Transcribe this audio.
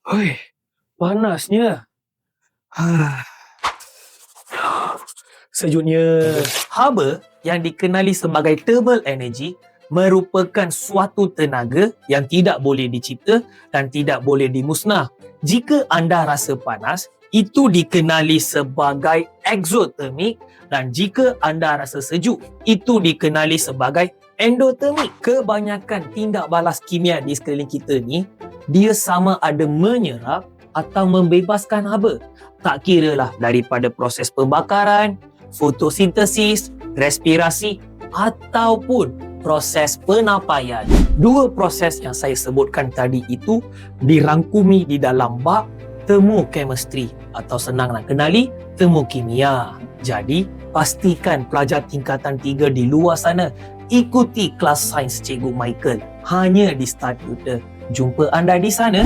Hoi, panasnya. Sejuknya. Haba yang dikenali sebagai thermal energy merupakan suatu tenaga yang tidak boleh dicipta dan tidak boleh dimusnah. Jika anda rasa panas, itu dikenali sebagai exothermic, dan jika anda rasa sejuk, itu dikenali sebagai endothermic. Kebanyakan tindak balas kimia di sekeliling kita ni, dia sama ada menyerap atau membebaskan haba. Tak kiralah daripada proses pembakaran, fotosintesis, respirasi ataupun proses penapaian. Dua proses yang saya sebutkan tadi itu dirangkumi di dalam bab thermochemistry atau senang nak kenali, termokimia. Jadi, pastikan pelajar tingkatan 3 di luar sana ikuti kelas sains Cikgu Michael hanya di Start Tutor. Jumpa anda di sana.